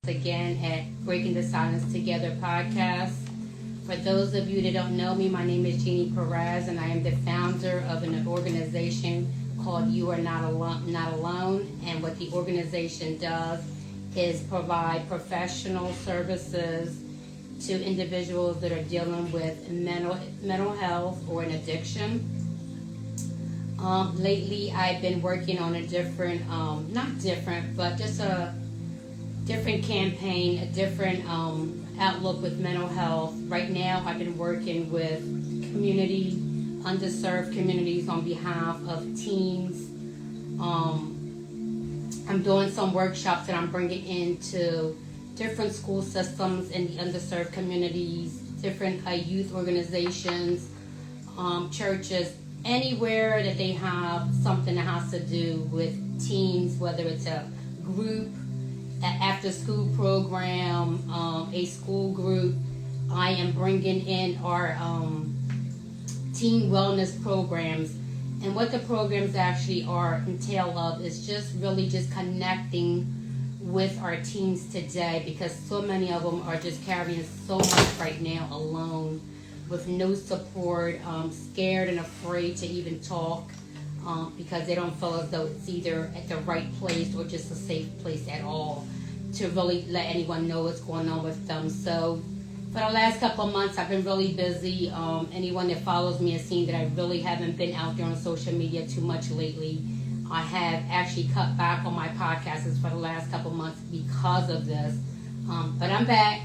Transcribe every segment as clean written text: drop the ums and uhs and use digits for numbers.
again at Breaking the Silence Together podcast. For those of you that don't know me, my name is Jeannie Perez, and I am the founder of an organization called You Are Not Alone. And what the organization does is provide professional services to individuals that are dealing with mental health or an addiction. Lately, I've been working on a different, just a different campaign, a different outlook with mental health. Right now, I've been working with underserved communities on behalf of teens. I'm doing some workshops that I'm bringing into different school systems in the underserved communities, different youth organizations, churches, anywhere that they have something that has to do with teens, whether it's a group, an after-school program, a school group. I am bringing in our teen wellness programs. And what the programs actually entail of is just connecting with our teens today, because so many of them are just carrying so much right now alone with no support, scared and afraid to even talk because they don't feel as though it's either at the right place or just a safe place at all to really let anyone know what's going on with them. So for the last couple of months, I've been really busy. Anyone that follows me has seen that I really haven't been out there on social media too much lately. I have actually cut back on my podcasts for the last couple of months because of this. But I'm back.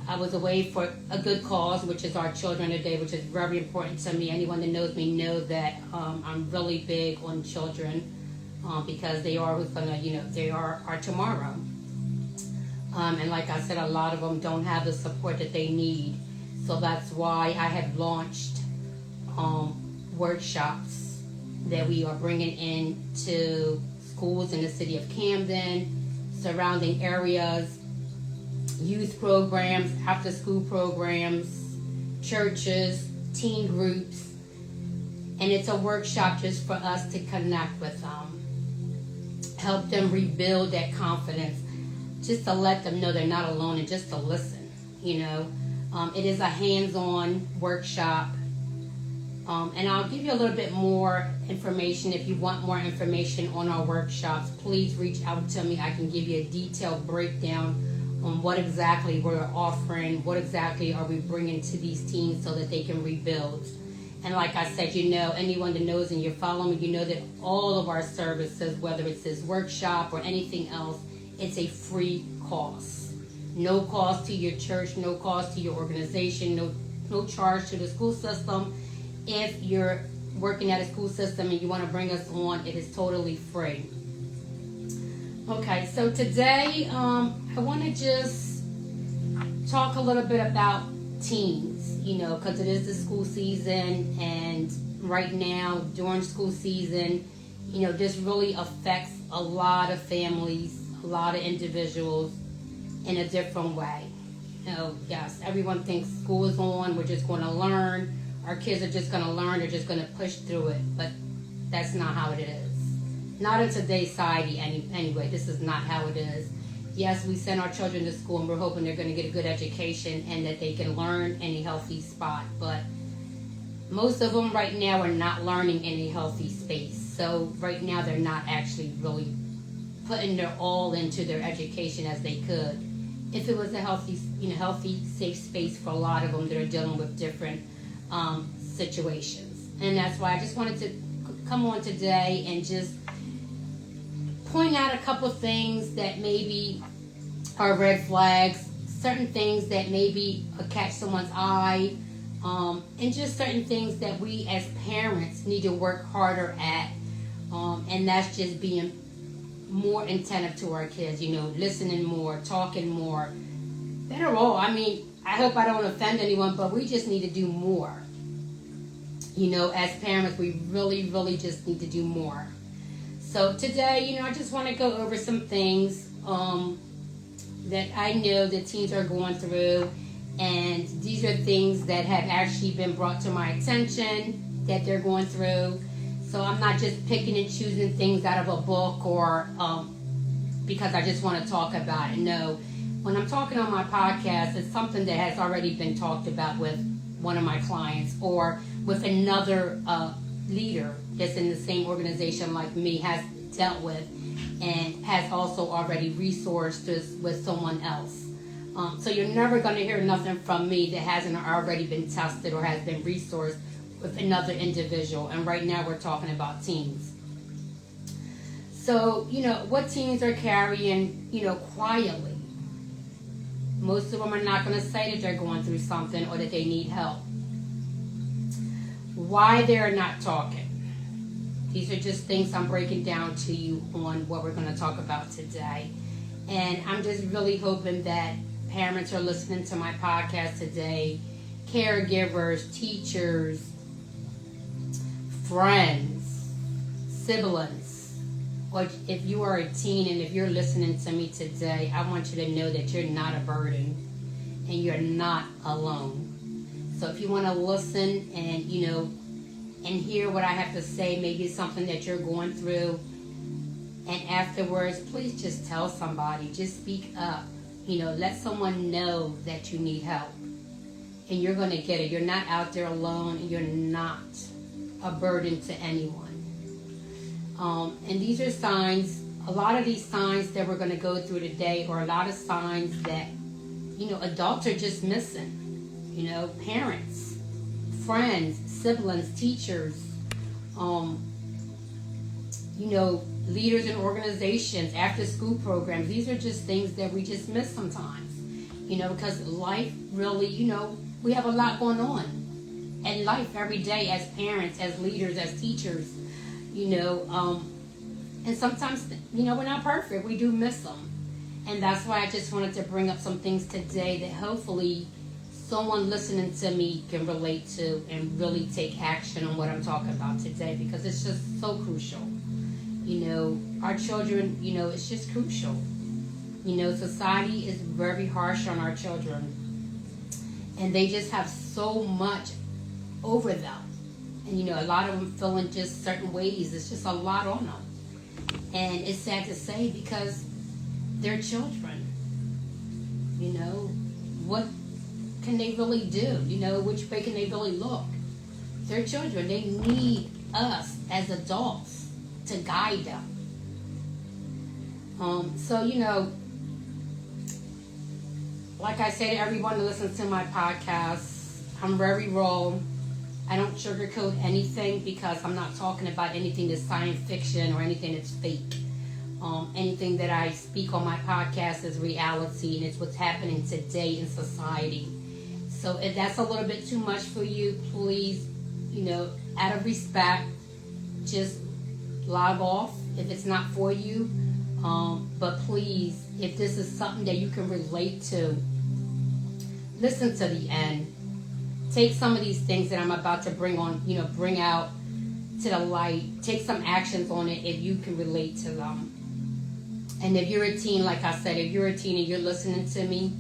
I was away for a good cause, which is our children today, which is very important to me. Anyone that knows me knows that I'm really big on children because they are they are our tomorrow. And like I said, a lot of them don't have the support that they need. So that's why I have launched workshops that we are bringing into schools in the city of Camden, surrounding areas, youth programs, after-school programs, churches, teen groups. And it's a workshop just for us to connect with them, help them rebuild that confidence, just to let them know they're not alone and just to listen, It is a hands-on workshop. And I'll give you a little bit more information. If you want more information on our workshops, please reach out to me. I can give you a detailed breakdown on what exactly we're offering, what exactly are we bringing to these teens so that they can rebuild. And like I said, anyone that knows and you're following me, that all of our services, whether it's this workshop or anything else, it's a free cost. No cost to your church, no cost to your organization, no charge to the school system. If you're working at a school system and you want to bring us on, it is totally free. Okay, so today I want to just talk a little bit about teens, because it is the school season, and right now during school season, this really affects a lot of families, a lot of individuals in a different way. Yes, everyone thinks school is on, we're just going to learn. Our kids are just going to learn, they're just going to push through it. But that's not how it is. Not in today's society anyway. This is not how it is. Yes, we send our children to school and we're hoping they're going to get a good education and that they can learn in a healthy spot. But most of them right now are not learning in a healthy space. So right now they're not actually really putting their all into their education as they could. If it was a healthy, safe space for a lot of them that are dealing with different situations. And that's why I just wanted to come on today and just point out a couple of things that maybe are red flags, certain things that maybe catch someone's eye, and just certain things that we as parents need to work harder at, and that's just being more attentive to our kids, listening more, talking more. Better all, I hope I don't offend anyone, but we just need to do more. As parents, we really, really just need to do more. So today, I just want to go over some things that I know that teens are going through. And these are things that have actually been brought to my attention that they're going through. So I'm not just picking and choosing things out of a book or because I just want to talk about it. No, when I'm talking on my podcast, it's something that has already been talked about with one of my clients or with another leader that's in the same organization like me has dealt with and has also already resourced this with someone else. So you're never going to hear nothing from me that hasn't already been tested or has been resourced with another individual. And right now we're talking about teens. So, what teens are carrying, quietly. Most of them are not going to say that they're going through something or that they need help. Why they're not talking. These are just things I'm breaking down to you on what we're going to talk about today. And I'm just really hoping that parents are listening to my podcast today, caregivers, teachers, friends, siblings, or if you are a teen and if you're listening to me today, I want you to know that you're not a burden and you're not alone. So if you want to listen and, and hear what I have to say, maybe it's something that you're going through, and afterwards, please just tell somebody, just speak up. Let someone know that you need help. And you're going to get it. You're not out there alone, and you're not a burden to anyone. And these are signs, a lot of these signs that we're going to go through today are a lot of signs that, adults are just missing. Parents, friends, siblings, teachers, leaders in organizations, after school programs. These are just things that we just miss sometimes, because life really, we have a lot going on in life every day as parents, as leaders, as teachers, and sometimes, we're not perfect. We do miss them. And that's why I just wanted to bring up some things today that hopefully someone listening to me can relate to and really take action on what I'm talking about today, because it's just so crucial. Our children, it's just crucial. Society is very harsh on our children, and they just have so much over them. And, a lot of them feeling just certain ways. It's just a lot on them. And it's sad to say, because they're children. What can they really do? Which way can they really look? They're children. They need us as adults to guide them. So, like I said to everyone who listens to my podcast, I'm very raw. I don't sugarcoat anything, because I'm not talking about anything that's science fiction or anything that's fake. Anything that I speak on my podcast is reality, and it's what's happening today in society. So if that's a little bit too much for you, please, out of respect, just log off if it's not for you. But please, if this is something that you can relate to, listen to the end. Take some of these things that I'm about to bring out to the light. Take some actions on it if you can relate to them. And if you're a teen, like I said, if you're a teen and you're listening to me,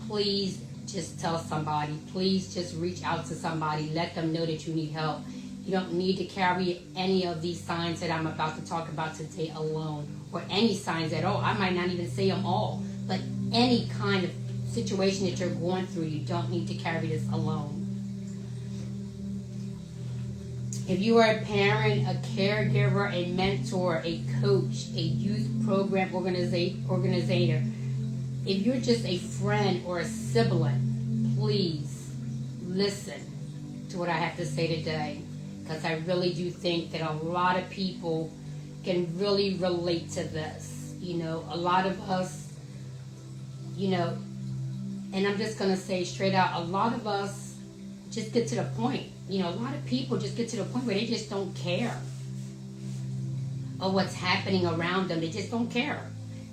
please just tell somebody. Please just reach out to somebody. Let them know that you need help. You don't need to carry any of these signs that I'm about to talk about today alone, or any signs at all. I might not even say them all, but any kind of situation that you're going through, you don't need to carry this alone. If you are a parent, a caregiver, a mentor, a coach, a youth program organizer, if you're just a friend or a sibling, please listen to what I have to say today, because I really do think that a lot of people can really relate to this. A lot of us, and I'm just going to say straight out, a lot of us just get to the point. A lot of people just get to the point where they just don't care of what's happening around them. They just don't care.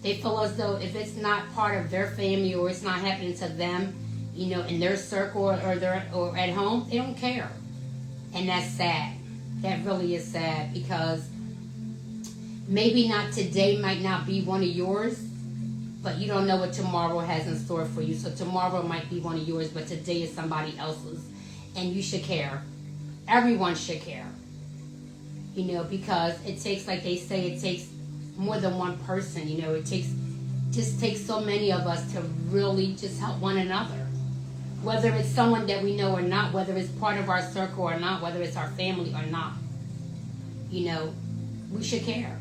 They feel as though if it's not part of their family or it's not happening to them, in their circle or at home, they don't care. And that's sad. That really is sad, because maybe not today might not be one of yours, but you don't know what tomorrow has in store for you. So tomorrow might be one of yours, but today is somebody else's. And you should care. Everyone should care. Because it takes, like they say, it takes more than one person. You know, it just takes so many of us to really just help one another. Whether it's someone that we know or not, whether it's part of our circle or not, whether it's our family or not. You know, we should care.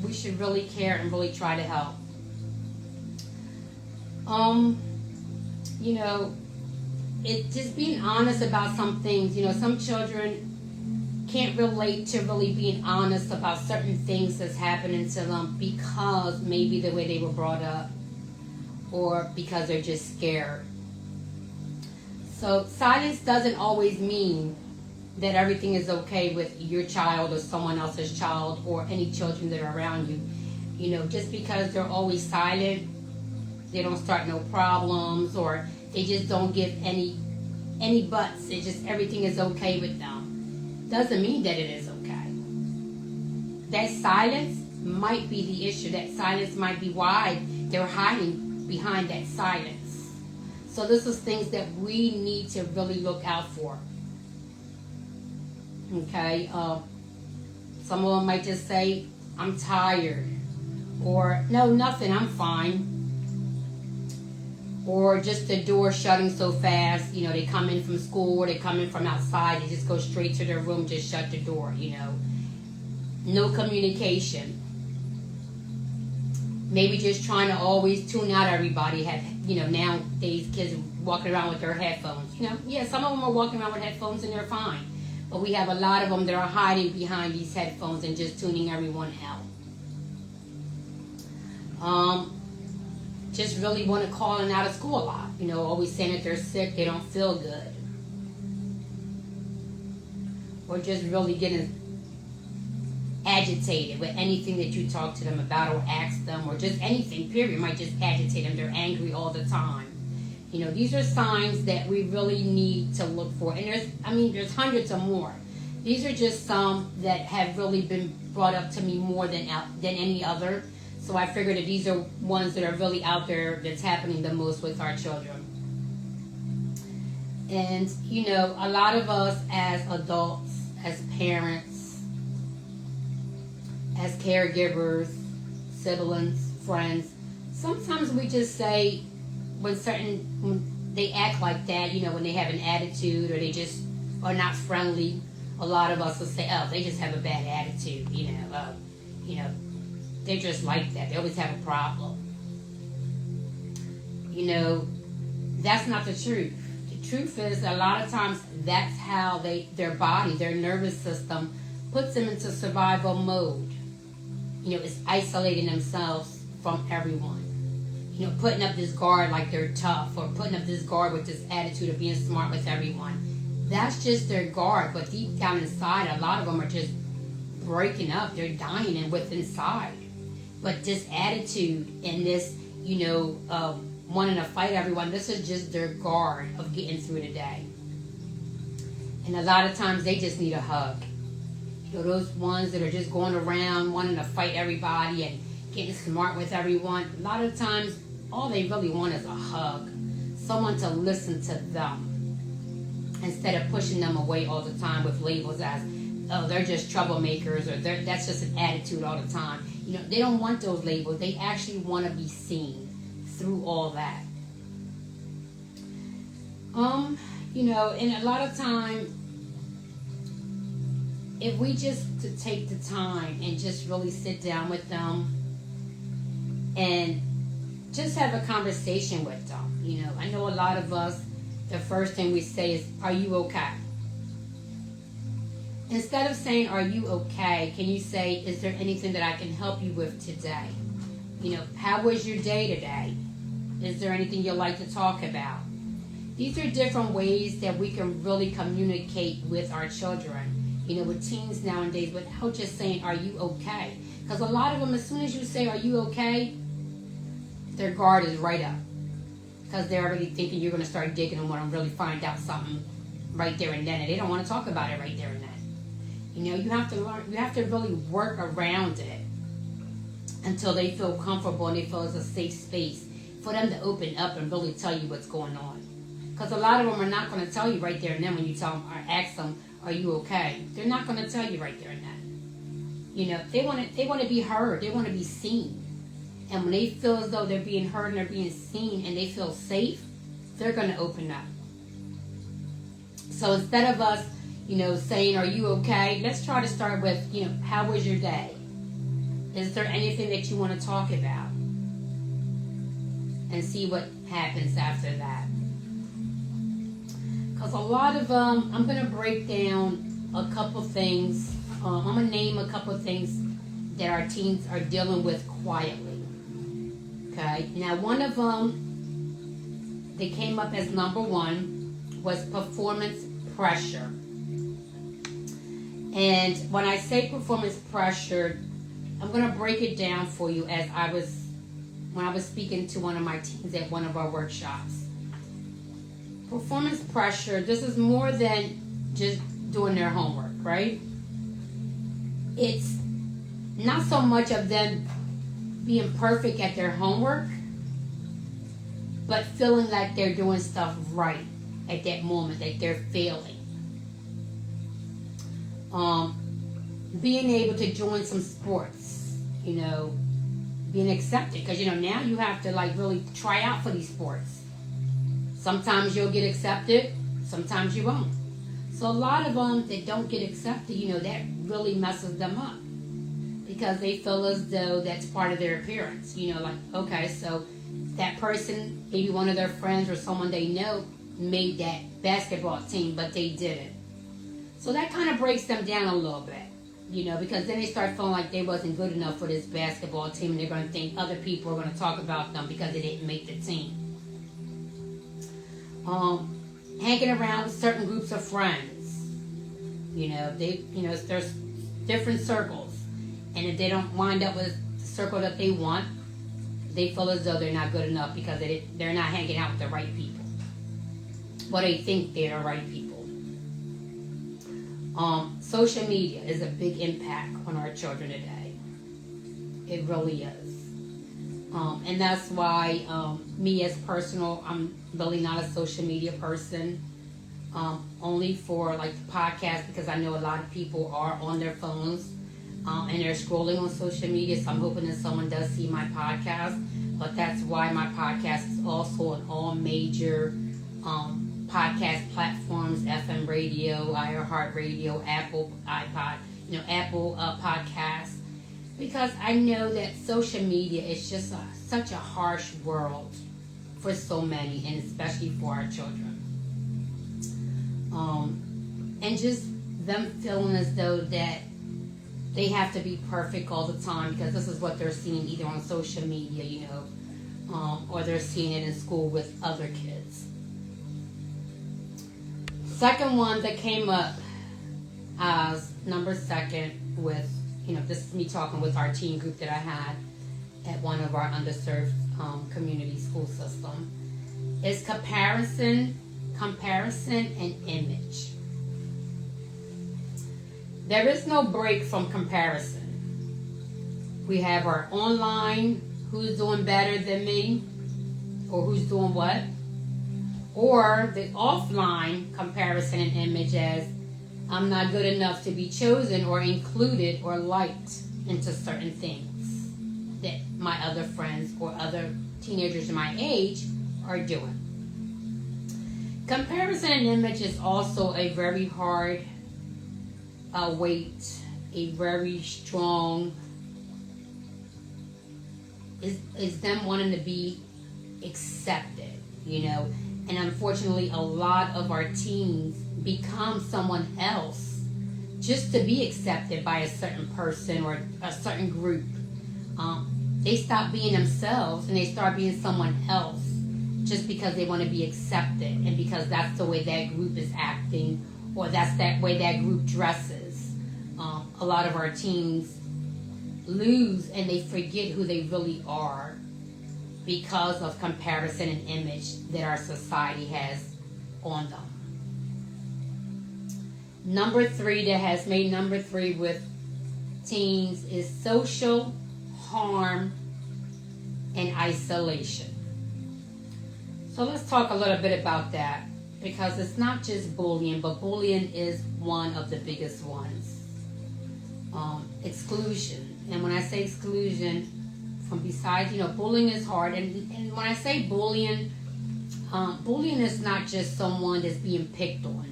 We should really care and really try to help. You know, it just being honest about some things. You know, some children can't relate to really being honest about certain things that's happening to them because maybe the way they were brought up or because they're just scared. So silence doesn't always mean that everything is okay with your child or someone else's child or any children that are around you. You know, just because they're always silent, they don't start no problems, or they just don't give any buts. It just everything is okay with them. Doesn't mean that it is okay. That silence might be the issue. That silence might be why they're hiding behind that silence. So this is things that we need to really look out for. Okay, some of them might just say, I'm tired, or no, nothing, I'm fine. Or just the door shutting so fast, you know, they come in from school or they come in from outside, they just go straight to their room, just shut the door, you know. No communication. Maybe just trying to always tune out everybody. You know, nowadays kids are walking around with their headphones. You know, yeah, some of them are walking around with headphones and they're fine. But we have a lot of them that are hiding behind these headphones and just tuning everyone out. Just really want to call in out of school a lot. You know, always saying that they're sick, they don't feel good. Or just really getting agitated with anything that you talk to them about or ask them, or just anything, period, might just agitate them. They're angry all the time. You know, these are signs that we really need to look for. And there's hundreds of more. These are just some that have really been brought up to me more than any other. So I figured that these are ones that are really out there that's happening the most with our children. And, you know, a lot of us as adults, as parents, as caregivers, siblings, friends, sometimes we just say when they act like that, you know, when they have an attitude or they just are not friendly, a lot of us will say, oh, they just have a bad attitude, you know, they're just like that. They always have a problem. You know, that's not the truth. The truth is a lot of times that's how their body, their nervous system puts them into survival mode. You know, it's isolating themselves from everyone. You know, putting up this guard like they're tough, or putting up this guard with this attitude of being smart with everyone. That's just their guard, but deep down inside, a lot of them are just breaking up. They're dying and within inside. But this attitude and this, you know, wanting to fight everyone, this is just their guard of getting through the day. And a lot of times they just need a hug. You know, those ones that are just going around wanting to fight everybody and getting smart with everyone, a lot of times all they really want is a hug. Someone to listen to them instead of pushing them away all the time with labels as, oh, they're just troublemakers, or that's just an attitude all the time. You know, they don't want those labels. They actually want to be seen through all that. You know, and a lot of time, if we just to take the time and just really sit down with them and just have a conversation with them. You know, I know a lot of us, the first thing we say is, are you okay? Instead of saying, are you okay, can you say, is there anything that I can help you with today? You know, how was your day today? Is there anything you'd like to talk about? These are different ways that we can really communicate with our children, you know, with teens nowadays, without just saying, are you okay? Because a lot of them, as soon as you say, are you okay, their guard is right up. Because they're already thinking you're going to start digging and want to really find out something right there and then. And they don't want to talk about it right there and then. You know, you have to learn, you have to really work around it until they feel comfortable and they feel it's a safe space for them to open up and really tell you what's going on. Because a lot of them are not going to tell you right there and then when you tell them or ask them, are you okay? They're not going to tell you right there and then. They want to be heard. They want to be seen. And when they feel as though they're being heard and they're being seen and they feel safe, they're going to open up. So instead of us, saying, are you okay? Let's try to start with, how was your day? Is there anything that you want to talk about? And see what happens after that. Because a lot of, I'm going to break down a couple things. I'm going to name a couple things that our teens are dealing with quietly. Okay, now one of them that came up as number one was performance pressure. And when I say performance pressure, I'm going to break it down for you when I was speaking to one of my teens at one of our workshops. Performance pressure, this is more than just doing their homework, right? It's not so much of them being perfect at their homework, but feeling like they're doing stuff right at that moment, like they're failing. Being able to join some sports, being accepted, because now you have to really try out for these sports. Sometimes you'll get accepted, sometimes you won't. So a lot of them that don't get accepted, that really messes them up. Because they feel as though that's part of their appearance. Okay, so that person, maybe one of their friends or someone they know, made that basketball team, but they didn't. So that kind of breaks them down a little bit, because then they start feeling like they wasn't good enough for this basketball team, and they're going to think other people are going to talk about them because they didn't make the team. Hanging around with certain groups of friends, there's different circles. And if they don't wind up with the circle that they want, they feel as though they're not good enough because they're not hanging out with the right people. But they think they're the right people. Social media is a big impact on our children today. It really is. And that's why me as personal, I'm really not a social media person. Only for the podcast, because I know a lot of people are on their phones. And they're scrolling on social media, so I'm hoping that someone does see my podcast. But that's why my podcast is also on all major podcast platforms: FM radio, iHeartRadio, Apple iPod, Apple Podcasts. Because I know that social media is just such a harsh world for so many, and especially for our children. And just them feeling as though that they have to be perfect all the time because this is what they're seeing either on social media, or they're seeing it in school with other kids. Second one that came up as number second with, this is me talking with our teen group that I had at one of our underserved community school system, is comparison and image. There is no break from comparison. We have our online, who's doing better than me, or who's doing what, or the offline comparison and image as I'm not good enough to be chosen or included or liked into certain things that my other friends or other teenagers my age are doing. Comparison and image is also a very hard weight, a very strong, is them wanting to be accepted, and unfortunately a lot of our teens become someone else just to be accepted by a certain person or a certain group. They stop being themselves and they start being someone else just because they want to be accepted and because that's the way that group is acting or that's that way that group dresses. A lot of our teens lose and they forget who they really are because of comparison and image that our society has on them. Number 3 that has made number 3 with teens is social harm and isolation. So let's talk a little bit about that because it's not just bullying, but bullying is one of the biggest ones. exclusion. And when I say exclusion, from besides, bullying is hard. And when I say bullying, bullying is not just someone that's being picked on.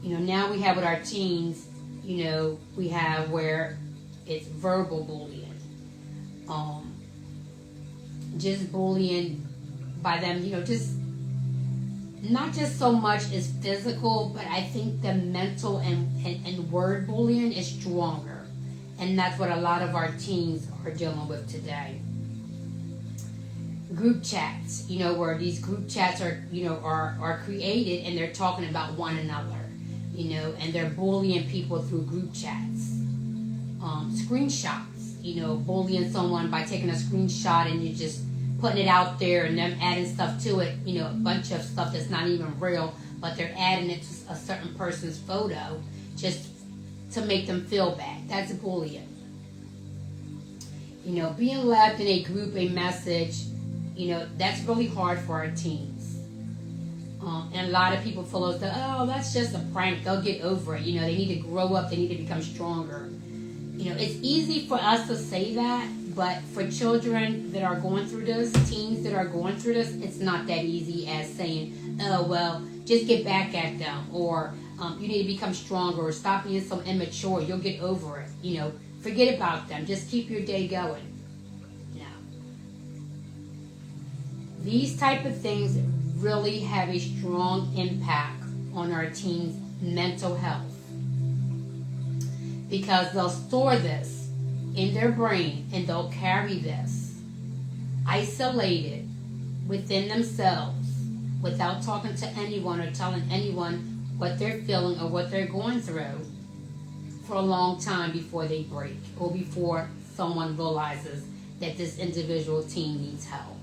Now we have with our teens, we have where it's verbal bullying. Just bullying by them, just not just so much as physical, but I think the mental and word bullying is stronger. And that's what a lot of our teens are dealing with today. Group chats, where these group chats are created and they're talking about one another, and they're bullying people through group chats. Screenshots, bullying someone by taking a screenshot and you just putting it out there and them adding stuff to it, a bunch of stuff that's not even real, but they're adding it to a certain person's photo just to make them feel bad. That's bullying. Being left in a group, a message, that's really hard for our teens. And a lot of people feel as though, oh, that's just a prank. They'll get over it. They need to grow up. They need to become stronger. It's easy for us to say that, but for children that are going through this, teens that are going through this, it's not that easy as saying, oh, well, just get back at them, or you need to become stronger, or stop being so immature. You'll get over it. Forget about them. Just keep your day going. No. These type of things really have a strong impact on our teens' mental health, because they'll store this in their brain and they'll carry this isolated within themselves without talking to anyone or telling anyone what they're feeling or what they're going through for a long time before they break or before someone realizes that this individual teen needs help.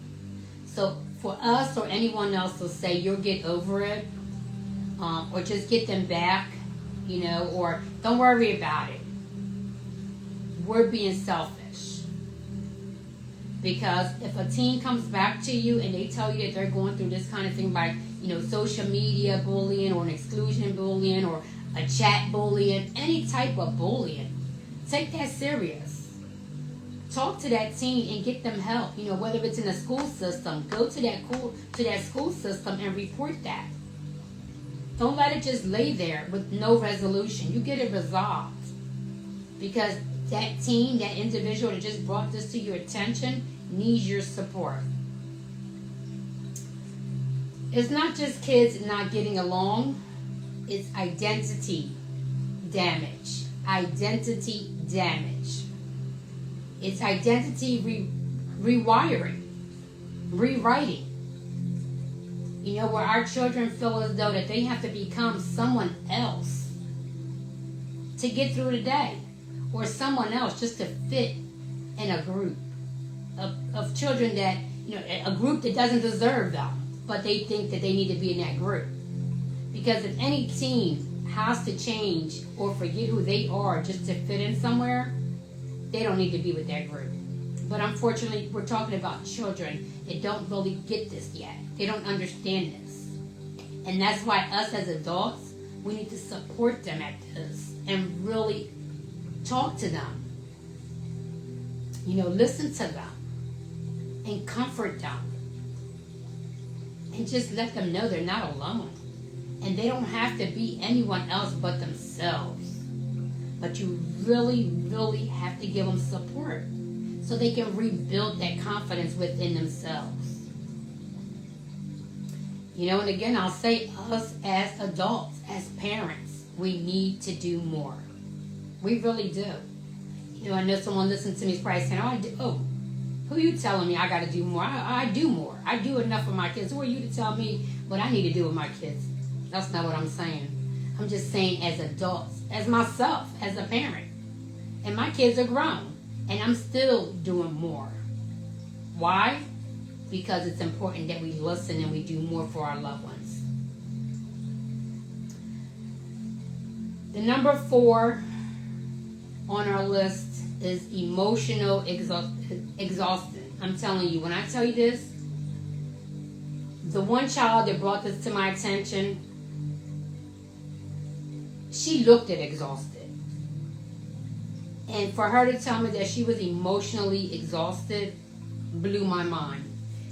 So for us or anyone else to say you'll get over it, or just get them back, or don't worry about it, we're being selfish. Because if a teen comes back to you and they tell you that they're going through this kind of thing by, social media bullying or an exclusion bullying or a chat bullying, any type of bullying, take that serious. Talk to that teen and get them help. Whether it's in the school system, go to that school system and report that. Don't let it just lay there with no resolution. You get it resolved. Because that teen, that individual that just brought this to your attention needs your support. It's not just kids not getting along. It's identity damage. Identity damage. It's identity rewiring, rewriting. Where our children feel as though that they have to become someone else to get through the day, or someone else just to fit in a group of children that, a group that doesn't deserve them, but they think that they need to be in that group. Because if any teen has to change or forget who they are just to fit in somewhere, they don't need to be with that group. But unfortunately, we're talking about children that don't really get this yet. They don't understand this. And that's why us as adults, we need to support them at this and really talk to them. Listen to them and comfort them. And just let them know they're not alone. And they don't have to be anyone else but themselves. But you really, really have to give them support so they can rebuild that confidence within themselves. And again, I'll say us as adults, as parents, we need to do more. We really do. I know someone listening to me is probably saying, who are you telling me I got to do more? I do more. I do enough for my kids. Who are you to tell me what I need to do with my kids? That's not what I'm saying. I'm just saying as adults, as myself, as a parent. And my kids are grown. And I'm still doing more. Why? Because it's important that we listen and we do more for our loved ones. The number 4 on our list is emotional exhaustion. I'm telling you, when I tell you this, the one child that brought this to my attention, she looked at exhausted. And for her to tell me that she was emotionally exhausted blew my mind.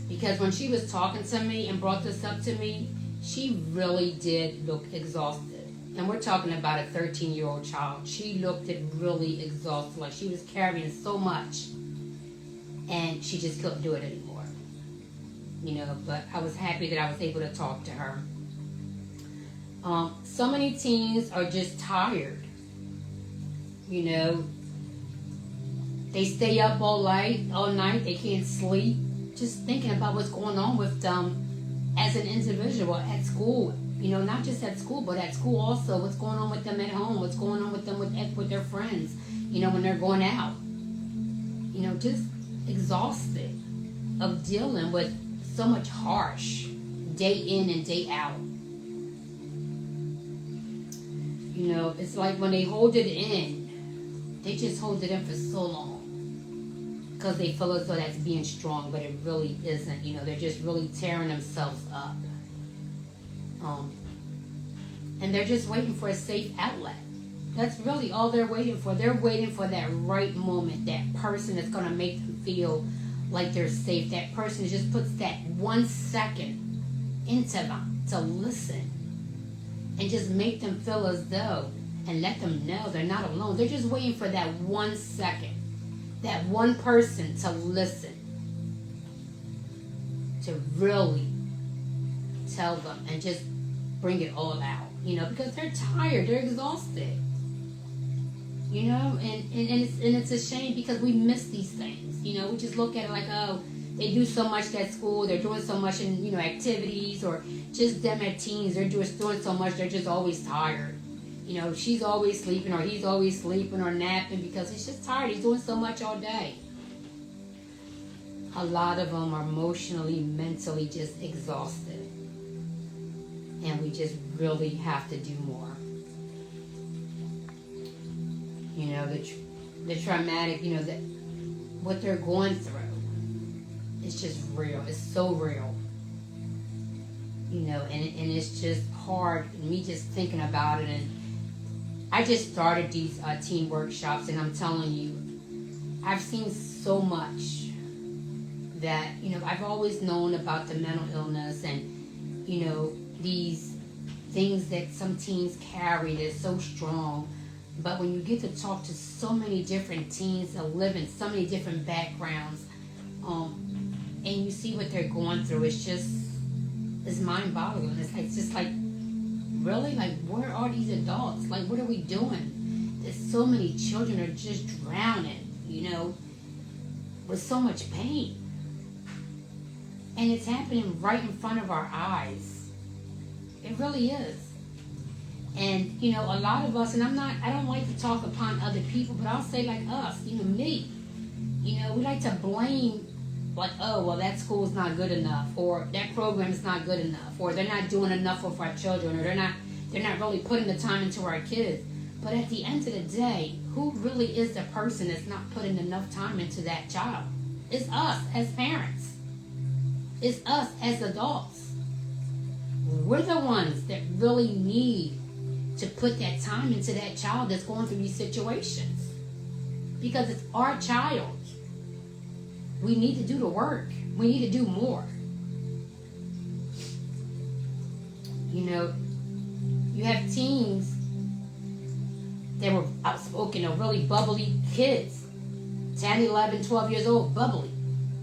Because when she was talking to me and brought this up to me, she really did look exhausted. And we're talking about a 13-year-old child. She looked really exhausted, like she was carrying so much. And she just couldn't do it anymore. You know, but I was happy that I was able to talk to her. So many teens are just tired. You know, they stay up all night, they can't sleep, just thinking about what's going on with them as an individual at school. You know, not just at school, but at school also. What's going on with them at home? What's going on with them with their friends? You know, when they're going out. You know, just exhausted of dealing with so much harsh day in and day out. You know, it's like when they hold it in, they just hold it in for so long because they feel as though that's being strong, but it really isn't. You know, they're just really tearing themselves up. And they're just waiting for a safe outlet. That's really all they're waiting for. They're waiting for that right moment, that person that's going to make them feel like they're safe. That person just puts that 1 second into them to listen and just make them feel as though and let them know they're not alone. They're just waiting for that 1 second, that one person to listen, to really tell them and just bring it all out, you know, because they're tired, they're exhausted, you know, and it's a shame because we miss these things, you know. We just look at it like, oh, they do so much at school, they're doing so much in, you know, activities, or just them at teens, they're just doing so much, they're just always tired. You know, she's always sleeping, or he's always sleeping or napping because he's just tired, he's doing so much all day. A lot of them are emotionally, mentally just exhausted. And we just really have to do more. You know, the traumatic, you know, that what they're going through, it's just real. It's so real. You know, and it's just hard, me just thinking about it. And I just started these teen workshops, and I'm telling you, I've seen so much that, you know, I've always known about the mental illness and, you know, these things that some teens carry that's so strong. But when you get to talk to so many different teens that live in so many different backgrounds, and you see what they're going through, it's mind-boggling. It's just like, really? Like, where are these adults? Like, what are we doing? There's so many children are just drowning, you know, with so much pain. And it's happening right in front of our eyes. It really is. And, you know, a lot of us, and I don't like to talk upon other people, but I'll say like us, you know, me. You know, we like to blame, like, oh, well, that school's not good enough, or that program is not good enough, or they're not doing enough with our children, or they're not really putting the time into our kids. But at the end of the day, who really is the person that's not putting enough time into that child? It's us as parents. It's us as adults. We're the ones that really need to put that time into that child that's going through these situations. Because it's our child. We need to do the work. We need to do more. You know, you have teens that were outspoken, or really bubbly kids. 10, 11, 12 years old, bubbly.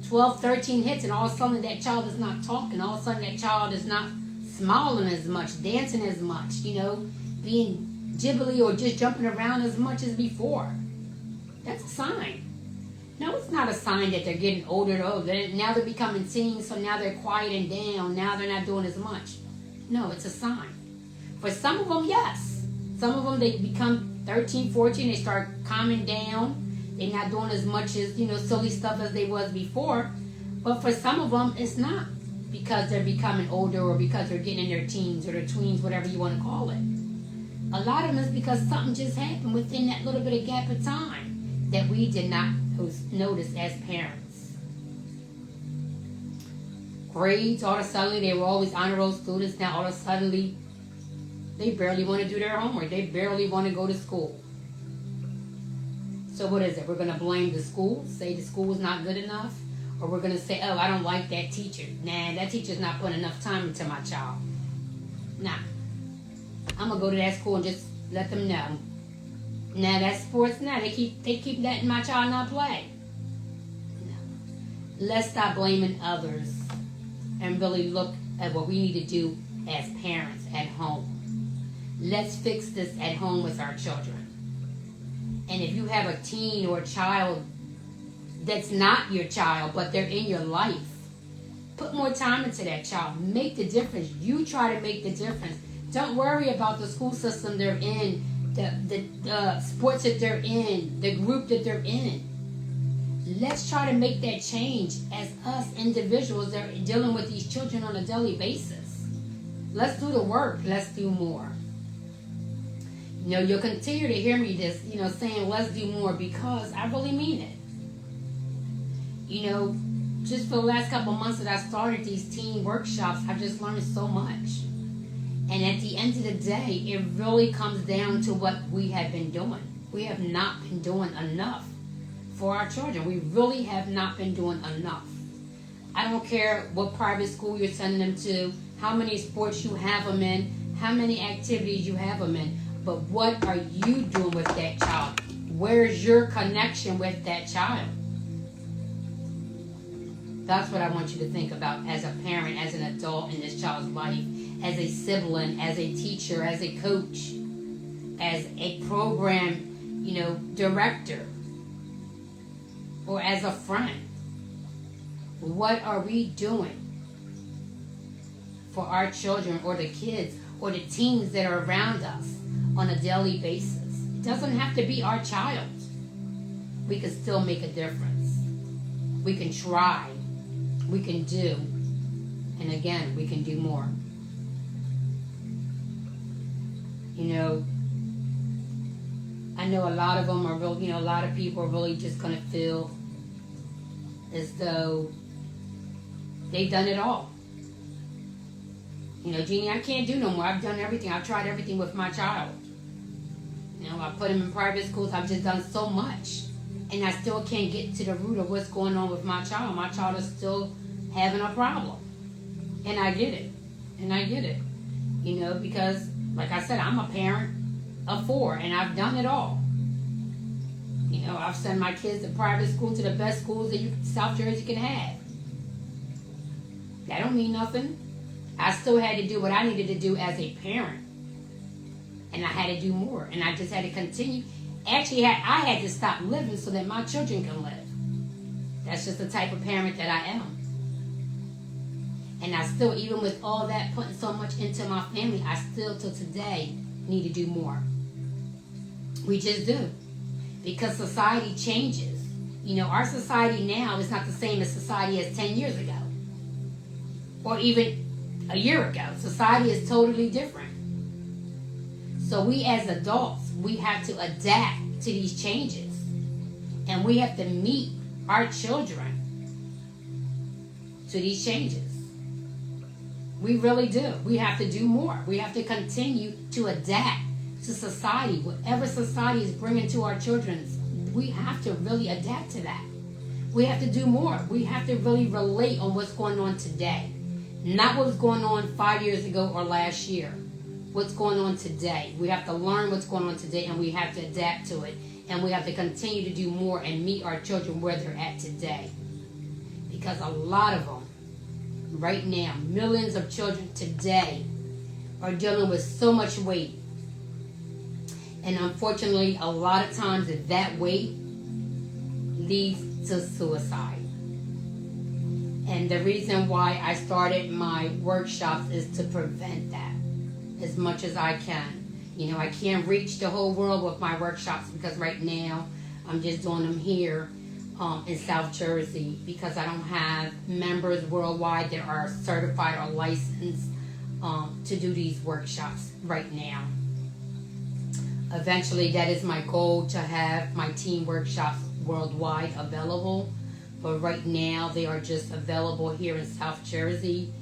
12, 13 hits, and all of a sudden that child is not talking. All of a sudden that child is not smiling as much, dancing as much, you know, being jibbly or just jumping around as much as before. That's a sign. No, it's not a sign that they're getting older. Oh, now they're becoming teens, so now they're quieting down. Now they're not doing as much. No, it's a sign. For some of them, yes. Some of them, they become 13, 14, they start calming down. They're not doing as much as, you know, silly stuff as they was before. But for some of them, it's not. Because they're becoming older, or because they're getting in their teens or their tweens, whatever you want to call it. A lot of them is because something just happened within that little bit of gap of time that we did not notice as parents. Grades, all of a sudden, they were always honor roll students. Now all of a sudden, they barely want to do their homework. They barely want to go to school. So what is it? We're going to blame the school, say the school is not good enough? Or we're going to say, oh, I don't like that teacher. Nah, that teacher's not putting enough time into my child. Nah. I'm going to go to that school and just let them know. Nah, that's sports now. They keep letting my child not play. No. Let's stop blaming others and really look at what we need to do as parents at home. Let's fix this at home with our children. And if you have a teen or a child that's not your child, but they're in your life, put more time into that child. Make the difference. You try to make the difference. Don't worry about the school system they're in, the sports that they're in, the group that they're in. Let's try to make that change as us individuals that are dealing with these children on a daily basis. Let's do the work. Let's do more. You'll continue to hear me this, saying let's do more, because I really mean it. Just for the last couple of months that I started these teen workshops, I've just learned so much. And at the end of the day, it really comes down to what we have been doing. We have not been doing enough for our children. We really have not been doing enough. I don't care what private school you're sending them to, how many sports you have them in, how many activities you have them in. But what are you doing with that child? Where's your connection with that child? That's what I want you to think about as a parent, as an adult in this child's life, as a sibling, as a teacher, as a coach, as a program, director, or as a friend. What are we doing for our children or the kids or the teens that are around us on a daily basis? It doesn't have to be our child. We can still make a difference. We can try. We can do. And again, we can do more. I know a lot of them are really, a lot of people are really just going to feel as though they've done it all. Jeannie, I can't do no more. I've done everything. I've tried everything with my child. I put him in private schools. I've just done so much. And I still can't get to the root of what's going on with my child. My child is still having a problem. And I get it. Because, like I said, I'm a parent of 4, and I've done it all. I've sent my kids to private school, to the best schools that South Jersey can have. That don't mean nothing. I still had to do what I needed to do as a parent. And I had to do more. And I just had to continue. Actually, I had to stop living so that my children can live. That's just the type of parent that I am. And I still, even with all that, putting so much into my family, I still, till today, need to do more. We just do. Because society changes. Our society now is not the same as society as 10 years ago. Or even a year ago. Society is totally different. So we as adults, we have to adapt to these changes. And we have to meet our children to these changes. We really do. We have to do more. We have to continue to adapt to society. Whatever society is bringing to our children, we have to really adapt to that. We have to do more. We have to really relate on what's going on today. Not what's going on 5 years ago or last year. What's going on today. We have to learn what's going on today, and we have to adapt to it. And we have to continue to do more and meet our children where they're at today. Because a lot of them, right now, millions of children today are dealing with so much weight. And unfortunately, a lot of times that weight leads to suicide. And the reason why I started my workshops is to prevent that as much as I can. I can't reach the whole world with my workshops because right now I'm just doing them here in South Jersey because I don't have members worldwide that are certified or licensed to do these workshops right now. Eventually, that is my goal, to have my teen workshops worldwide available. But right now, they are just available here in South Jersey.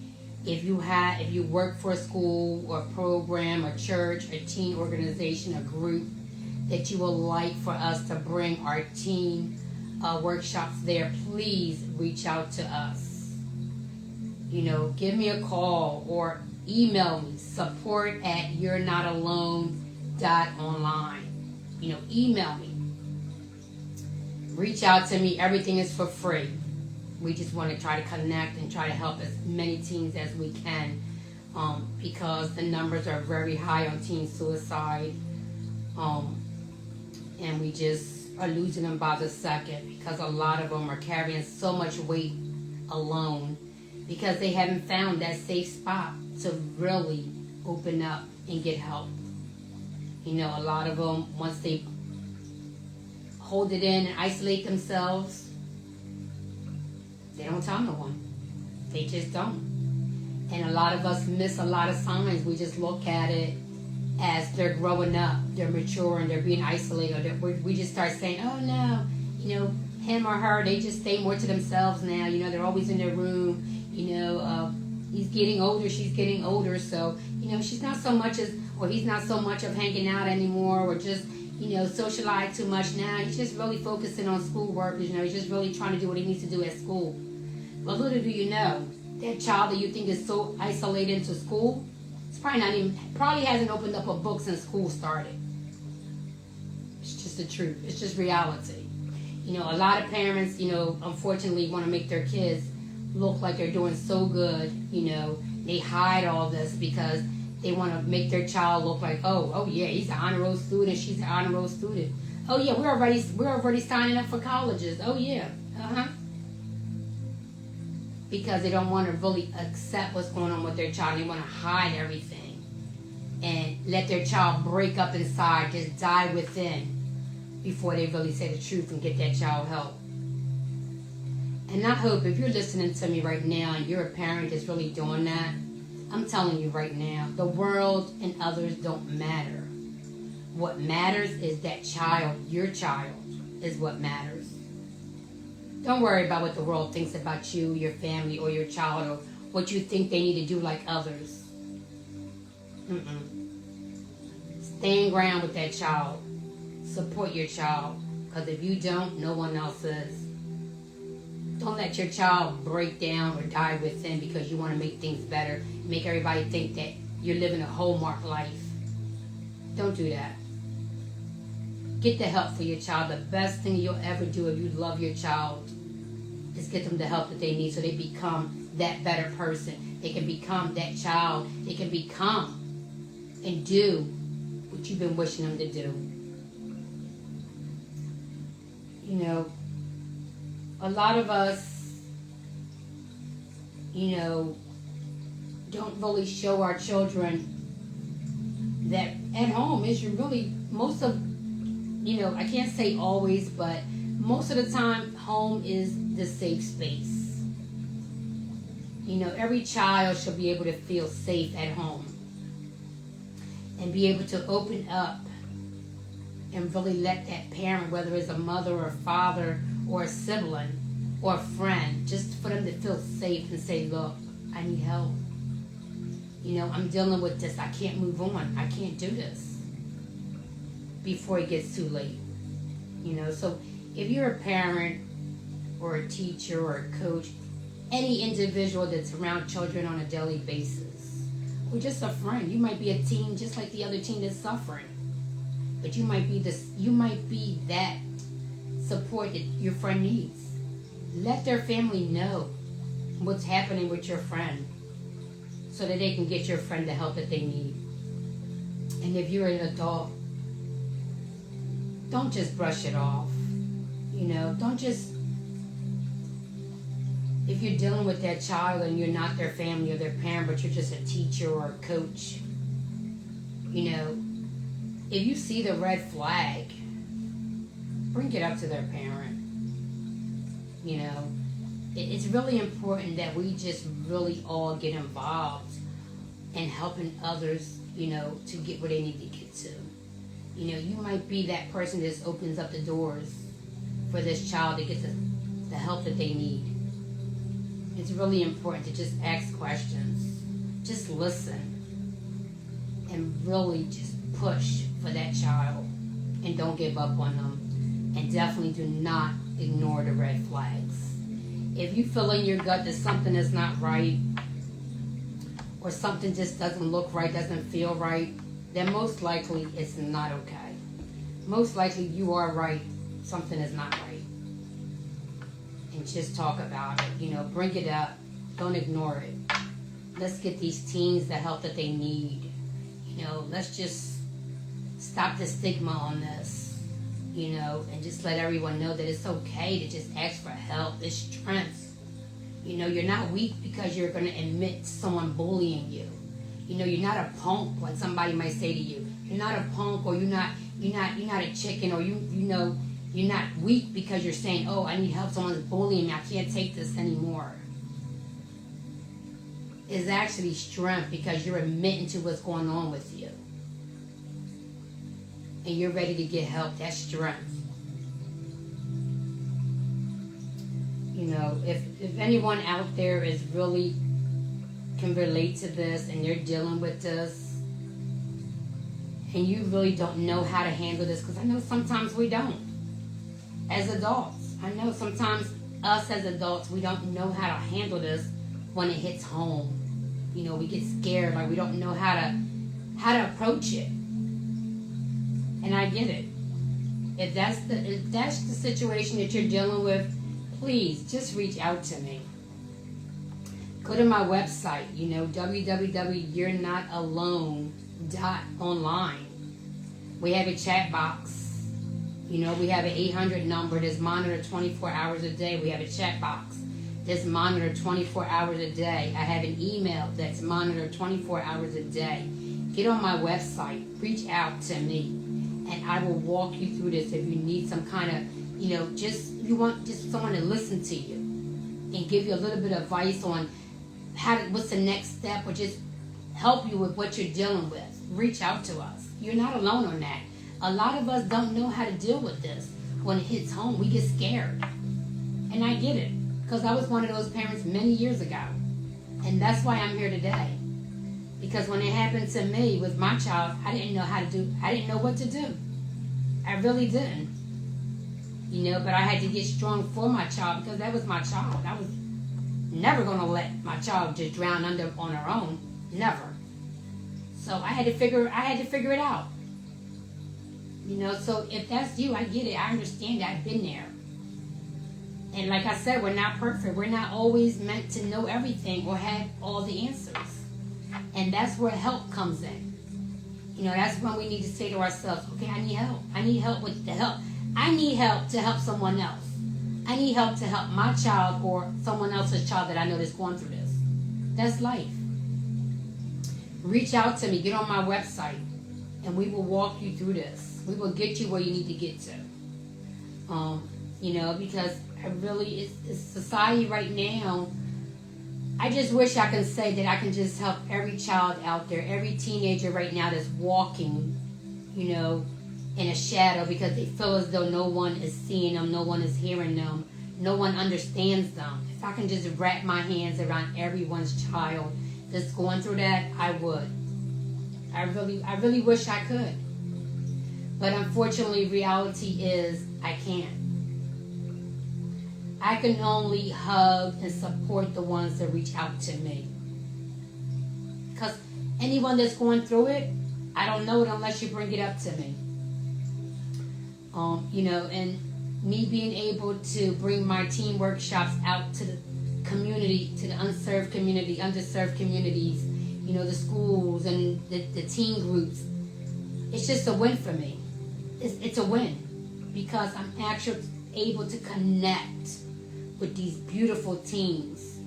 If you work for a school or a program, a church, a teen organization, a group that you would like for us to bring our teen workshops there, please reach out to us. Give me a call or email me, support@you'renotalone.online. Email me. Reach out to me. Everything is for free. We just want to try to connect and try to help as many teens as we can, because the numbers are very high on teen suicide, and we just are losing them by the second, because a lot of them are carrying so much weight alone because they haven't found that safe spot to really open up and get help. A lot of them, once they hold it in and isolate themselves, they don't tell no one. They just don't. And a lot of us miss a lot of signs. We just look at it as they're growing up, they're maturing, they're being isolated. We just start saying, oh no, him or her, they just stay more to themselves now. They're always in their room. He's getting older, she's getting older, so she's not so much as, or he's not so much of hanging out anymore, or just socialize too much now. He's just really focusing on schoolwork. He's just really trying to do what he needs to do at school. But little do you know, that child that you think is so isolated into school, it's probably hasn't opened up a book since school started. It's just the truth. It's just reality. A lot of parents, unfortunately want to make their kids look like they're doing so good. They hide all this because they want to make their child look like, oh yeah, he's an honor roll student, she's an honor roll student. Oh yeah, we're already signing up for colleges. Oh yeah, because they don't want to really accept what's going on with their child. They want to hide everything and let their child break up inside, just die within, before they really say the truth and get that child help. And I hope if you're listening to me right now and you're a parent that's really doing that, I'm telling you right now, the world and others don't matter. What matters is that child, your child, is what matters. Don't worry about what the world thinks about you, your family, or your child, or what you think they need to do like others. Stand ground with that child. Support your child. Because if you don't, no one else is. Don't let your child break down or die within because you want to make things better. Make everybody think that you're living a Hallmark life. Don't do that. Get the help for your child. The best thing you'll ever do if you love your child is get them the help that they need so they become that better person. They can become that child. They can become and do what you've been wishing them to do. A lot of us, don't really show our children that at home is really most of, I can't say always, but most of the time, home is the safe space. Every child should be able to feel safe at home and be able to open up and really let that parent, whether it's a mother or a father or a sibling or a friend, just for them to feel safe and say, look, I need help. I'm dealing with this. I can't move on. I can't do this before it gets too late. So if you're a parent or a teacher or a coach, any individual that's around children on a daily basis, or just a friend, you might be a teen just like the other teen that's suffering, but you might be that support that your friend needs. Let their family know what's happening with your friend so that they can get your friend the help that they need. And if you're an adult, don't just brush it off. Don't just, if you're dealing with that child and you're not their family or their parent, but you're just a teacher or a coach, if you see the red flag, bring it up to their parent. It's really important that we just really all get involved in helping others, to get where they need to get to. You might be that person that just opens up the doors for this child to get the help that they need. It's really important to just ask questions, just listen, and really just push for that child. and don't give up on them. And definitely do not ignore the red flags. If you feel in your gut that something is not right, or something just doesn't look right, doesn't feel right, then most likely it's not okay. Most likely you are right, something is not right. And just talk about it, bring it up, don't ignore it. Let's get these teens the help that they need. Let's just stop the stigma on this, and just let everyone know that it's okay to just ask for help. It's strength. You're not weak because you're going to admit to someone bullying you. You're not a punk, like somebody might say to you. You're not a punk, or you're not a chicken, or you're not weak because you're saying, oh, I need help, someone's bullying me, I can't take this anymore. It's actually strength because you're admitting to what's going on with you. And you're ready to get help. That's strength. If anyone out there is really can relate to this and they're dealing with this and you really don't know how to handle this, because I know sometimes we don't. As adults, I know sometimes us as adults, we don't know how to handle this when it hits home. We get scared, like we don't know how to approach it. And I get it. If that's the situation that you're dealing with, please just reach out to me. Go to my website, www.you'renotalone.online. We have a chat box. We have an 800 number that's monitored 24 hours a day. We have a chat box that's monitored 24 hours a day. I have an email that's monitored 24 hours a day. Get on my website. Reach out to me. And I will walk you through this if you need some kind of, you want just someone to listen to you and give you a little bit of advice on what's the next step, or just help you with what you're dealing with. Reach out to us. You're not alone on that. A lot of us don't know how to deal with this. When it hits home, we get scared. And I get it, because I was one of those parents many years ago. And that's why I'm here today. Because when it happened to me with my child, I didn't know what to do. I really didn't. But I had to get strong for my child, because that was my child. I was never going to let my child just drown on her own. Never. So I had to figure it out. So if that's you, I get it. I understand that. I've been there. And like I said, we're not perfect. We're not always meant to know everything or have all the answers. And that's where help comes in. That's when we need to say to ourselves, okay, I need help. I need help with the help. I need help to help someone else. I need help to help my child or someone else's child that I know that's going through this. That's life. Reach out to me. Get on my website. And we will walk you through this. We will get you where you need to get to. Because it's society right now. I just wish I could say that I can just help every child out there, every teenager right now that's walking, in a shadow because they feel as though no one is seeing them, no one is hearing them, no one understands them. If I can just wrap my hands around everyone's child that's going through that, I would. I really wish I could. But unfortunately, reality is I can't. I can only hug and support the ones that reach out to me. Because anyone that's going through it, I don't know it unless you bring it up to me. And me being able to bring my teen workshops out to the community, to the unserved community, underserved communities, the schools and the teen groups, it's just a win for me. It's a win because I'm actually able to connect with these beautiful teens.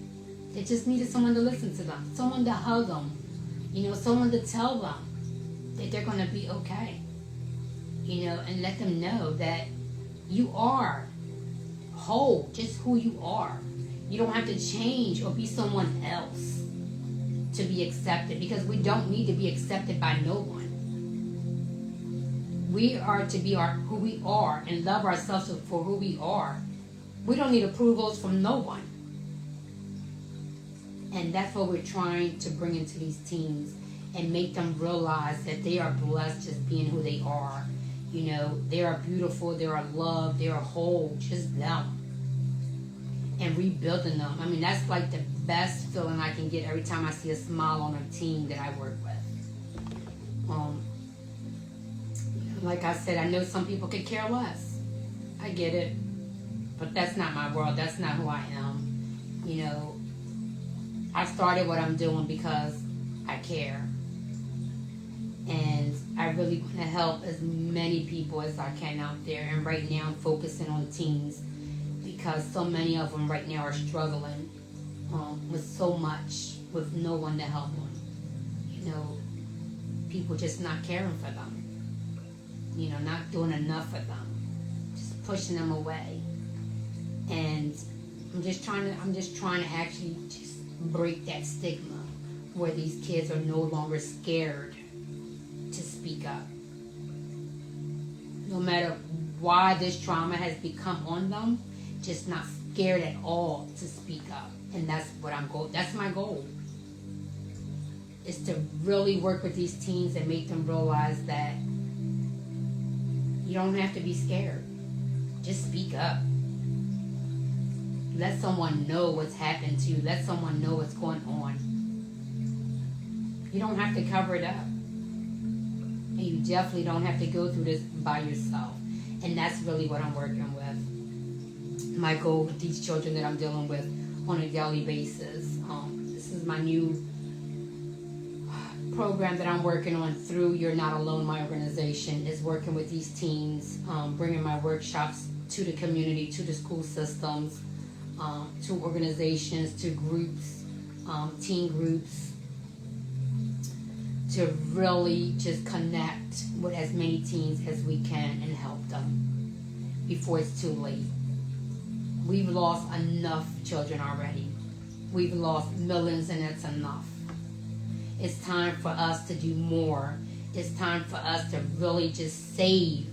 They just needed someone to listen to them, someone to hug them, someone to tell them that they're going to be okay, and let them know that you are whole, just who you are. You don't have to change or be someone else to be accepted, because we don't need to be accepted by no one. We are to be who we are and love ourselves for who we are. We don't need approvals from no one. And that's what we're trying to bring into these teens and make them realize that they are blessed just being who they are. You know, they are beautiful, they are loved, they are whole, just them. And rebuilding them. I mean, that's like the best feeling I can get every time I see a smile on a team that I work with. Like I said, I know some people could care less. I get it. But that's not my world. That's not who I am. You know, I started what I'm doing because I care. And I really want to help as many people as I can out there. And right now I'm focusing on teens because so many of them right now are struggling with so much, with no one to help them. You know, people just not caring for them. You know, not doing enough for them. Just pushing them away. And I'm just trying to actually just break that stigma where these kids are no longer scared to speak up. No matter why this trauma has become on them, just not scared at all to speak up. And that's my goal. Is to really work with these teens and make them realize that you don't have to be scared. Just speak up. Let someone know what's happened to you. Let someone know what's going on. You don't have to cover it up. And you definitely don't have to go through this by yourself. And that's really what I'm working with. My goal with these children that I'm dealing with on a daily basis. This is my new program that I'm working on through You're Not Alone, my organization, is working with these teens, bringing my workshops to the community, to the school systems, to organizations, to groups, teen groups, to really just connect with as many teens as we can and help them before it's too late. We've lost enough children already. We've lost millions, and it's enough. It's time for us to do more. It's time for us to really just save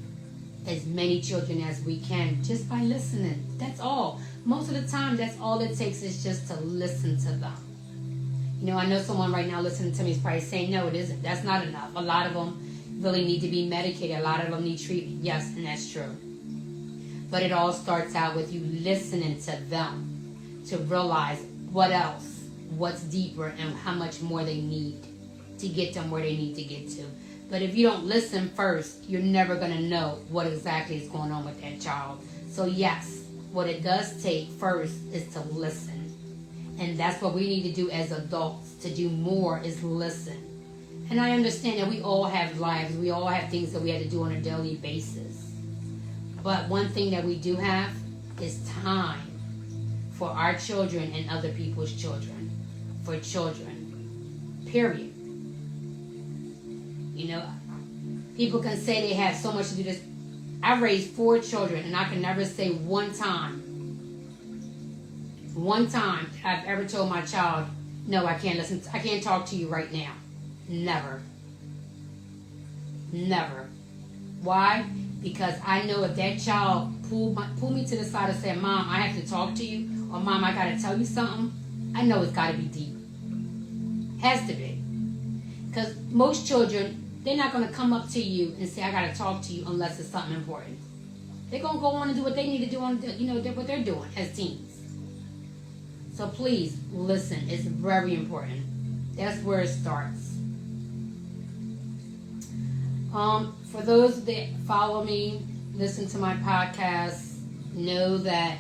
as many children as we can just by listening. That's all. Most of the time, that's all it takes is just to listen to them. You know, I know someone right now listening to me is probably saying, no, it isn't. That's not enough. A lot of them really need to be medicated. A lot of them need treatment. Yes, and that's true. But it all starts out with you listening to them to realize what else, what's deeper, and how much more they need to get them where they need to get to. But if you don't listen first, you're never going to know what exactly is going on with that child. So yes, what it does take first is to listen. And that's what we need to do as adults. To do more is listen. And I understand that we all have lives. We all have things that we have to do on a daily basis. But one thing that we do have is time for our children and other people's children. For children. Period. You know, people can say they have so much to do this. I've raised 4 children, and I can never say one time I've ever told my child, no, I can't listen. I can't talk to you right now. Never. Never. Why? Because I know if that child pull me to the side and say, Mom, I have to talk to you, or Mom, I got to tell you something, I know it's got to be deep. Has to be. Because most children, they're not going to come up to you and say, I got to talk to you unless it's something important. They're going to go on and do what they need to do, what they're doing as teens. So please, listen. It's very important. That's where it starts. For those that follow me, listen to my podcast, know that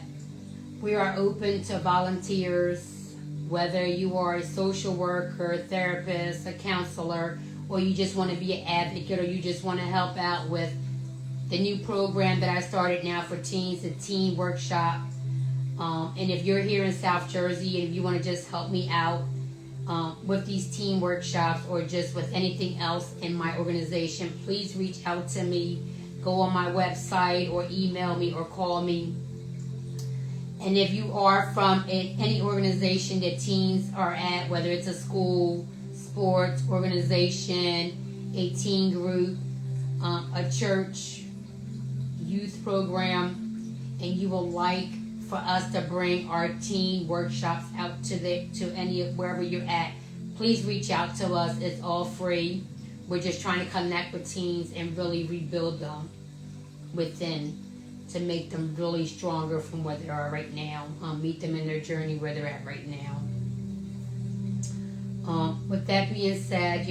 we are open to volunteers, whether you are a social worker, a therapist, a counselor, or you just want to be an advocate, or you just want to help out with the new program that I started now for teens, the teen workshop. And if you're here in South Jersey and if you want to just help me out with these teen workshops or just with anything else in my organization, please reach out to me. Go on my website or email me or call me. And if you are from any organization that teens are at, whether it's a school, sports organization, a teen group, a church, youth program, and you will like for us to bring our teen workshops out to wherever you're at, please reach out to us. It's all free. We're just trying to connect with teens and really rebuild them within to make them really stronger from where they are right now. Meet them in their journey where they're at right now. With that being said,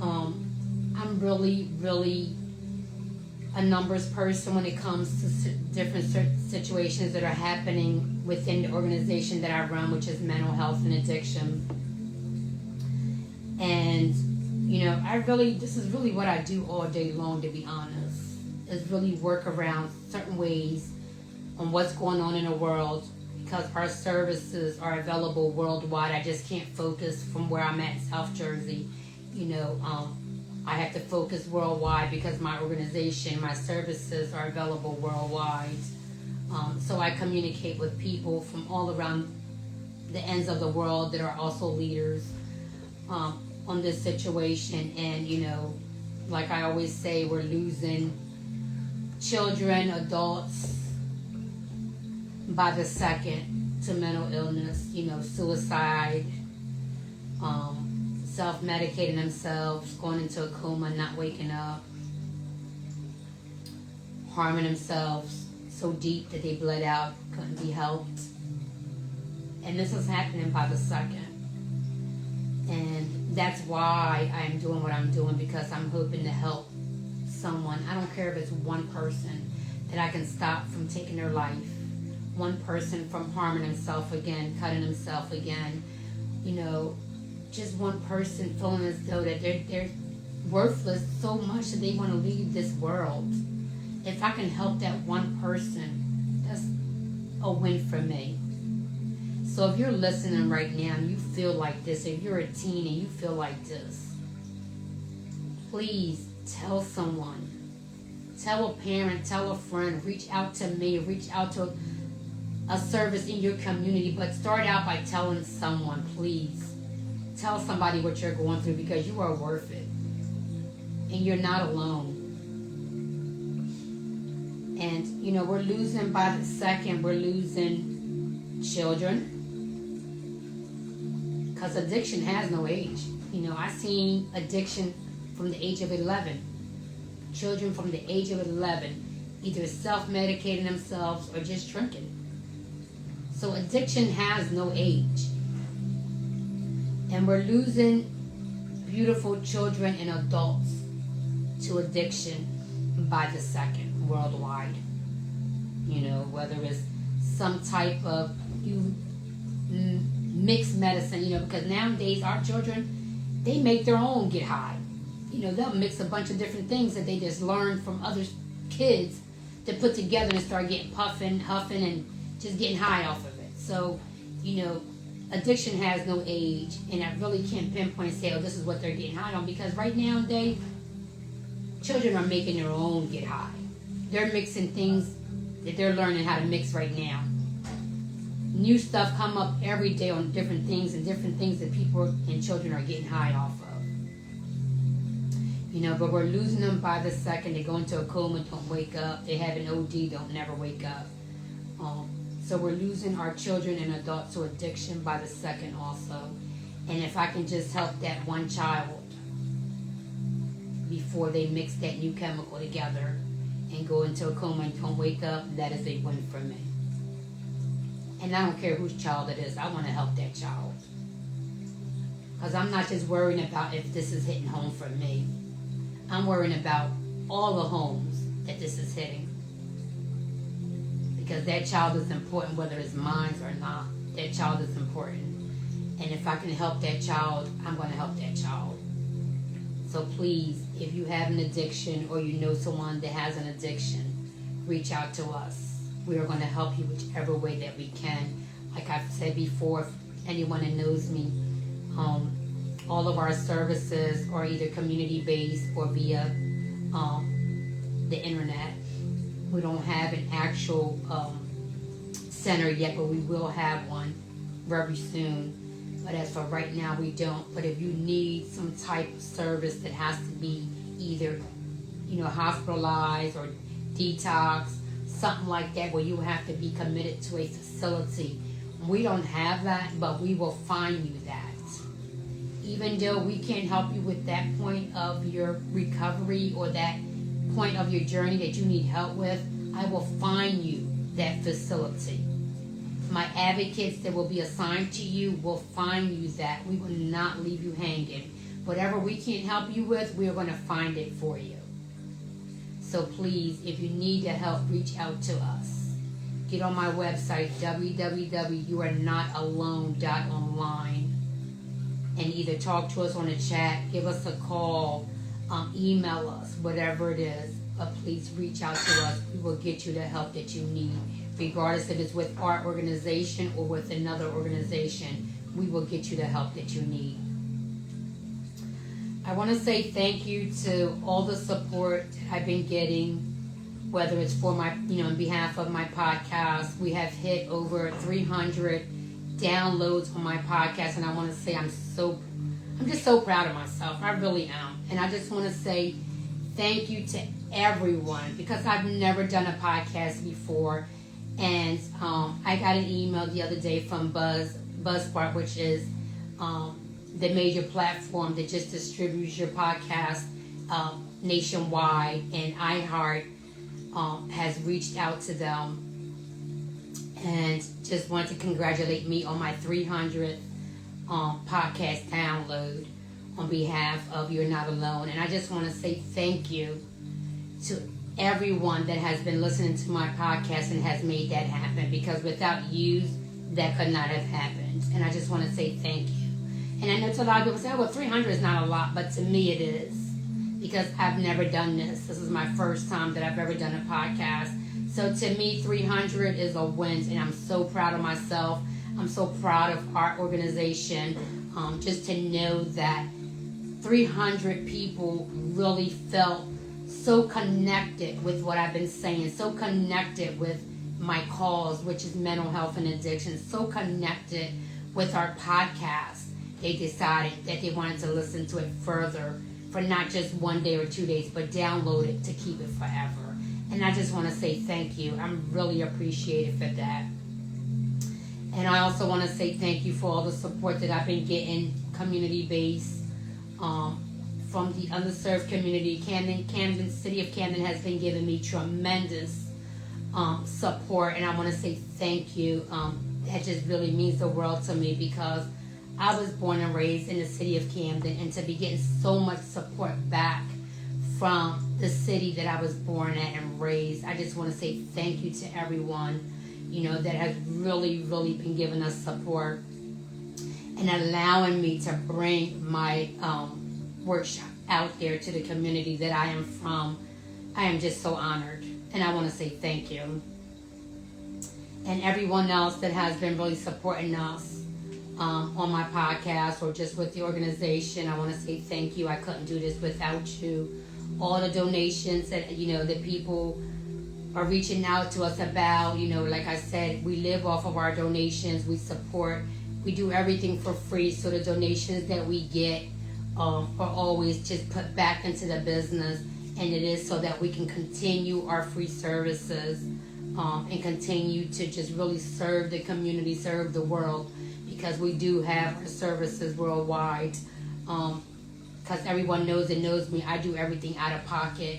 I'm really, really a numbers person when it comes to different situations that are happening within the organization that I run, which is mental health and addiction. And, this is really what I do all day long, to be honest, is really work around certain ways on what's going on in the world, because our services are available worldwide. I just can't focus from where I'm at in South Jersey. I have to focus worldwide because my organization, my services are available worldwide. So I communicate with people from all around the ends of the world that are also leaders on this situation. And, like I always say, we're losing children, adults by the second to mental illness, suicide, self-medicating themselves, going into a coma, not waking up, harming themselves so deep that they bled out, couldn't be helped. And this is happening by the second. And that's why I'm doing what I'm doing, because I'm hoping to help someone. I don't care if it's one person that I can stop from taking their life, one person from harming himself again, cutting himself again, just one person feeling as though that they're worthless so much that they want to leave this world. If I can help that one person, that's a win for me. So if you're listening right now and you feel like this, if you're a teen and you feel like this, please tell someone. Tell a parent, tell a friend, reach out to me, reach out to a service in your community, but start out by telling someone, please. Tell somebody what you're going through, because you are worth it. And you're not alone. And, we're losing by the second, we're losing children. Because addiction has no age. I seen addiction from the age of 11. Children from the age of 11 either self-medicating themselves or just drinking. So addiction has no age. And we're losing beautiful children and adults to addiction by the second worldwide. Whether it's some type of mixed medicine, because nowadays our children, they make their own get high. They'll mix a bunch of different things that they just learned from other kids to put together and start getting puffing, huffing, and just getting high off of it. So, addiction has no age, and I really can't pinpoint and say, this is what they're getting high on, because right nowadays, children are making their own get high. They're mixing things that they're learning how to mix right now. New stuff come up every day on different things and different things that people and children are getting high off of. But we're losing them by the second. They go into a coma, don't wake up. They have an OD, don't never wake up. So we're losing our children and adults to addiction by the second also. And if I can just help that one child before they mix that new chemical together and go into a coma and don't wake up, that is a win for me. And I don't care whose child it is. I want to help that child. Because I'm not just worrying about if this is hitting home for me. I'm worrying about all the homes that this is hitting. Because that child is important, whether it's mine or not. That child is important. And if I can help that child, I'm going to help that child. So please, if you have an addiction or you know someone that has an addiction, reach out to us. We are going to help you whichever way that we can. Like I've said before, if anyone that knows me, all of our services are either community-based or via the internet. We don't have an actual center yet, but we will have one very soon. But as for right now, we don't. But if you need some type of service that has to be either, hospitalized or detox, something like that, where you have to be committed to a facility, we don't have that, but we will find you that. Even though we can't help you with that point of your recovery or that point of your journey that you need help with, I will find you that facility. My advocates that will be assigned to you will find you that. We will not leave you hanging. Whatever we can't help you with, we are going to find it for you. So please, if you need the help, reach out to us. Get on my website, www.youarenotalone.online, and either talk to us on the chat, give us a call, email us, whatever it is. But please reach out to us. We will get you the help that you need. Regardless if it's with our organization or with another organization, we will get you the help that you need. I want to say thank you to all the support I've been getting, whether it's for my, on behalf of my podcast. We have hit over 300 downloads on my podcast, and I want to say I'm just so proud of myself. I really am. And I just want to say thank you to everyone, because I've never done a podcast before. And I got an email the other day from Buzzsprout, which is the major platform that just distributes your podcast nationwide, and iHeart has reached out to them and just wanted to congratulate me on my 300th podcast download on behalf of You're Not Alone. And I just want to say thank you to everyone that has been listening to my podcast and has made that happen, because without you, that could not have happened. And I just want to say thank you. And I know to a lot of people say, oh, well, 300 is not a lot, but to me it is, because I've never done this. This is my first time that I've ever done a podcast. So to me, 300 is a win, and I'm so proud of myself. I'm so proud of our organization, just to know that 300 people really felt so connected with what I've been saying, so connected with my cause, which is mental health and addiction, so connected with our podcast. They decided that they wanted to listen to it further for not just 1 day or 2 days, but download it to keep it forever. And I just want to say thank you. I'm really appreciative for that. And I also want to say thank you for all the support that I've been getting, community-based, from the underserved community. Camden, City of Camden has been giving me tremendous support, and I want to say thank you. That just really means the world to me, because I was born and raised in the City of Camden, and to be getting so much support back from the city that I was born at and raised, I just want to say thank you to everyone, that has really, really been giving us support and allowing me to bring my workshop out there to the community that I am from. I am just so honored, and I want to say thank you. And everyone else that has been really supporting us on my podcast or just with the organization, I want to say thank you. I couldn't do this without you. All the donations that, that people are reaching out to us about, like I said, we live off of our donations. We support, we do everything for free. So the donations that we get are always just put back into the business, and it is so that we can continue our free services and continue to just really serve the community, serve the world, because we do have our services worldwide. Because everyone knows me, I do everything out of pocket.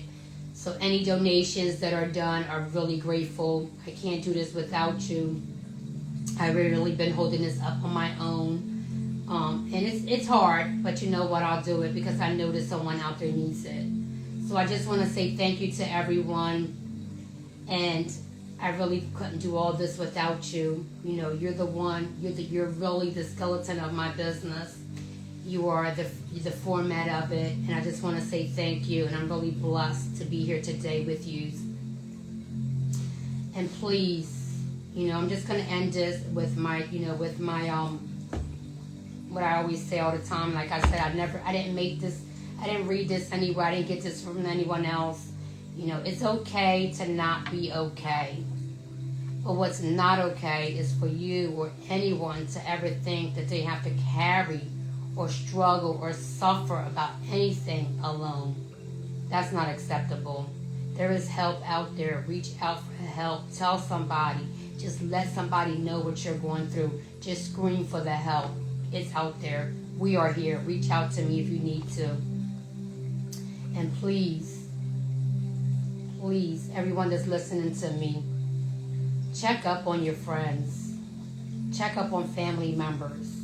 So any donations that are done are really grateful. I can't do this without you. I've really been holding this up on my own. And it's hard, but you know what, I'll do it because I know that someone out there needs it. So I just want to say thank you to everyone. And I really couldn't do all this without you. You're the one, you're really the skeleton of my business. You are the format of it, and I just want to say thank you, and I'm really blessed to be here today with you. And please, I'm just going to end this with my what I always say all the time. Like I said, I didn't make this, I didn't read this anywhere, I didn't get this from anyone else. It's okay to not be okay. But what's not okay is for you or anyone to ever think that they have to carry or struggle or suffer about anything alone. That's not acceptable. There is help out there. Reach out for help. Tell somebody. Just let somebody know what you're going through. Just scream for the help. It's out there. We are here. Reach out to me if you need to. And please, please, everyone that's listening to me, check up on your friends. Check up on family members.